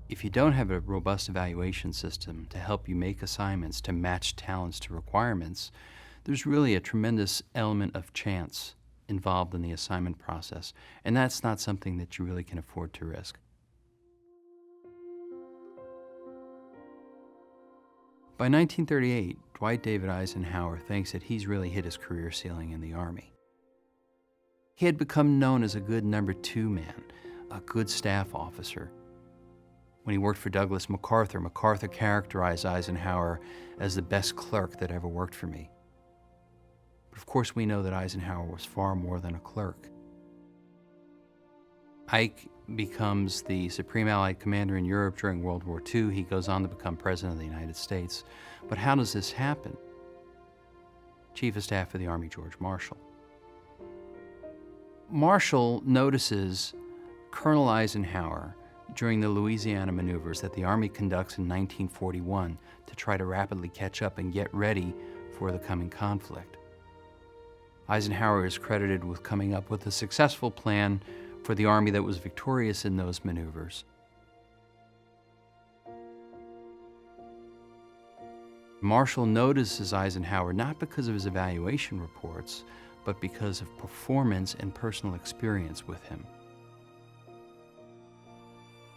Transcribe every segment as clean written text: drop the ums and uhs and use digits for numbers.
If you don't have a robust evaluation system to help you make assignments to match talents to requirements, there's really a tremendous element of chance involved in the assignment process, and that's not something that you really can afford to risk. By 1938, Dwight David Eisenhower thinks that he's really hit his career ceiling in the Army. He had become known as a good number two man, a good staff officer. When he worked for Douglas MacArthur, MacArthur characterized Eisenhower as the best clerk that ever worked for me. But of course, we know that Eisenhower was far more than a clerk. Ike becomes the Supreme Allied Commander in Europe during World War II. He goes on to become President of the United States. But how does this happen? Chief of Staff of the Army, George Marshall. Marshall notices Colonel Eisenhower during the Louisiana maneuvers that the Army conducts in 1941 to try to rapidly catch up and get ready for the coming conflict. Eisenhower is credited with coming up with a successful plan for the Army that was victorious in those maneuvers. Marshall notices Eisenhower not because of his evaluation reports, but because of performance and personal experience with him.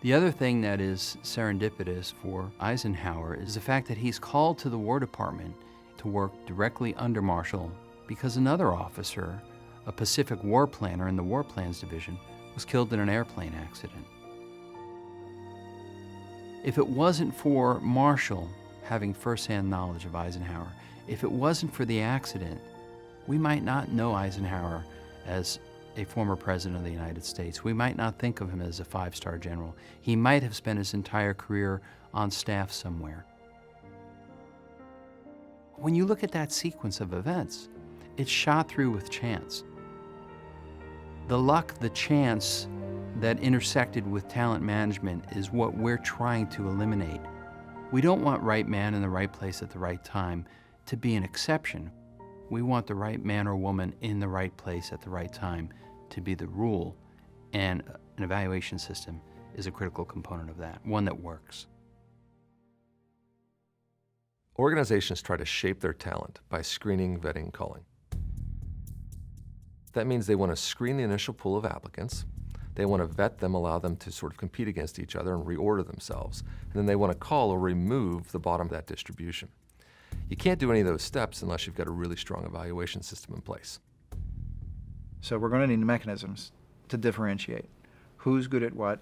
The other thing that is serendipitous for Eisenhower is the fact that he's called to the War Department to work directly under Marshall because another officer, a Pacific War planner in the War Plans Division, was killed in an airplane accident. If it wasn't for Marshall having firsthand knowledge of Eisenhower, if it wasn't for the accident, we might not know Eisenhower as a former president of the United States. We might not think of him as a five-star general. He might have spent his entire career on staff somewhere. When you look at that sequence of events, it's shot through with chance. The luck, the chance that intersected with talent management is what we're trying to eliminate. We don't want right man in the right place at the right time to be an exception. We want the right man or woman in the right place at the right time to be the rule, and an evaluation system is a critical component of that, one that works. Organizations try to shape their talent by screening, vetting, culling. That means they want to screen the initial pool of applicants, they want to vet them, allow them to sort of compete against each other and reorder themselves, and then they want to cull or remove the bottom of that distribution. You can't do any of those steps unless you've got a really strong evaluation system in place. So we're going to need mechanisms to differentiate who's good at what,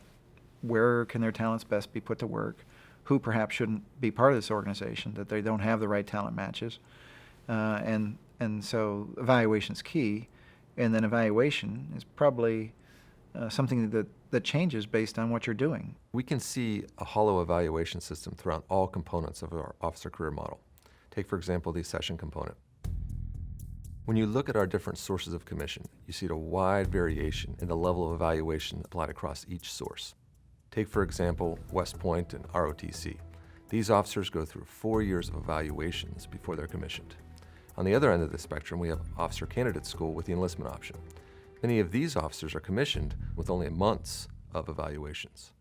where can their talents best be put to work, who perhaps shouldn't be part of this organization, that they don't have the right talent matches. And so evaluation's key, and then evaluation is probably something that changes based on what you're doing. We can see a hollow evaluation system throughout all components of our officer career model. Take, for example, the session component. When you look at our different sources of commission, you see a wide variation in the level of evaluation applied across each source. Take, for example, West Point and ROTC. These officers go through 4 years of evaluations before they're commissioned. On the other end of the spectrum, we have Officer Candidate School with the enlistment option. Many of these officers are commissioned with only months of evaluations.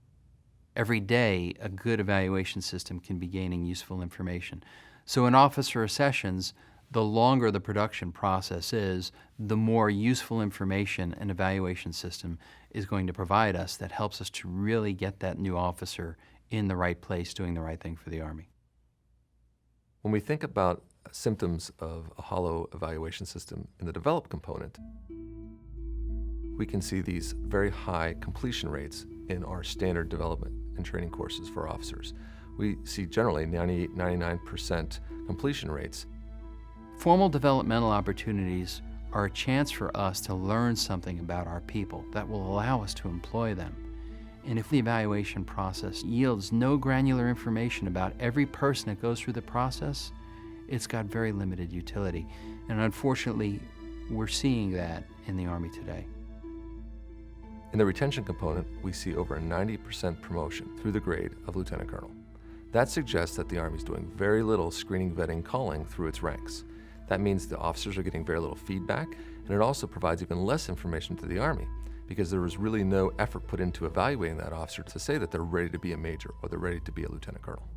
Every day, a good evaluation system can be gaining useful information. So in officer accessions, the longer the production process is, the more useful information an evaluation system is going to provide us that helps us to really get that new officer in the right place doing the right thing for the Army. When we think about symptoms of a hollow evaluation system in the develop component, we can see these very high completion rates in our standard development and training courses for officers. We see generally 98, 99% completion rates. Formal developmental opportunities are a chance for us to learn something about our people that will allow us to employ them. And if the evaluation process yields no granular information about every person that goes through the process, it's got very limited utility. And unfortunately, we're seeing that in the Army today. In the retention component, we see over a 90% promotion through the grade of lieutenant colonel. That suggests that the Army is doing very little screening, vetting, calling through its ranks. That means the officers are getting very little feedback, and it also provides even less information to the Army because there was really no effort put into evaluating that officer to say that they're ready to be a major or they're ready to be a lieutenant colonel.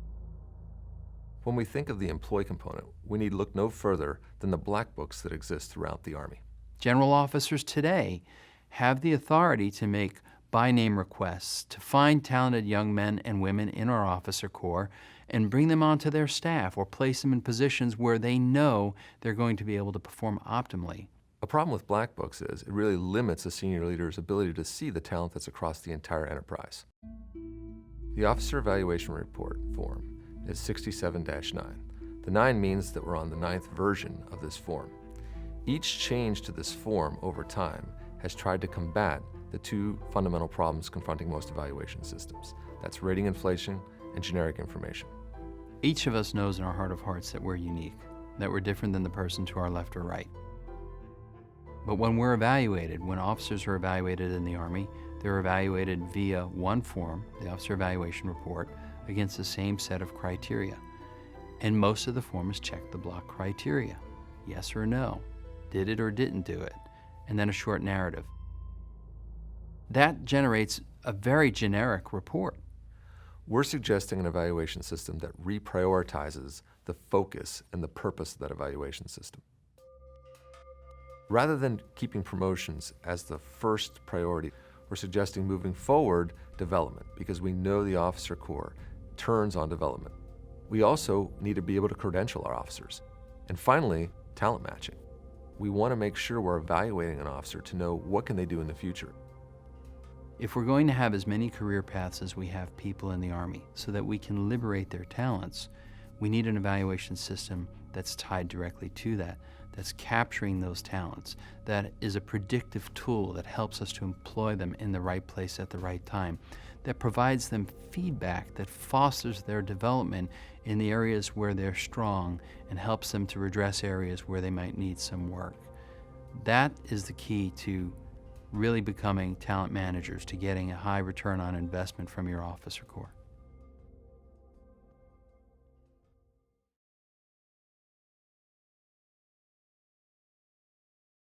When we think of the employee component, we need to look no further than the black books that exist throughout the Army. General officers today have the authority to make by-name requests to find talented young men and women in our officer corps and bring them onto their staff or place them in positions where they know they're going to be able to perform optimally. A problem with black books is it really limits a senior leader's ability to see the talent that's across the entire enterprise. The Officer Evaluation Report form is 67-9. The 9 means that we're on the 9th version of this form. Each change to this form over time has tried to combat the two fundamental problems confronting most evaluation systems. That's rating inflation and generic information. Each of us knows in our heart of hearts that we're unique, that we're different than the person to our left or right. But when we're evaluated, when officers are evaluated in the Army, they're evaluated via one form, the Officer Evaluation Report, against the same set of criteria. And most of the form is check the block criteria. Yes or no, did it or didn't do it, and then a short narrative. That generates a very generic report. We're suggesting an evaluation system that reprioritizes the focus and the purpose of that evaluation system. Rather than keeping promotions as the first priority, we're suggesting moving forward development because we know the officer corps turns on development. We also need to be able to credential our officers. And finally, talent matching. We want to make sure we're evaluating an officer to know what can they do in the future. If we're going to have as many career paths as we have people in the Army so that we can liberate their talents, we need an evaluation system that's tied directly to that, that's capturing those talents, that is a predictive tool that helps us to employ them in the right place at the right time, that provides them feedback that fosters their development in the areas where they're strong and helps them to redress areas where they might need some work. That is the key to really becoming talent managers, to getting a high return on investment from your officer corps.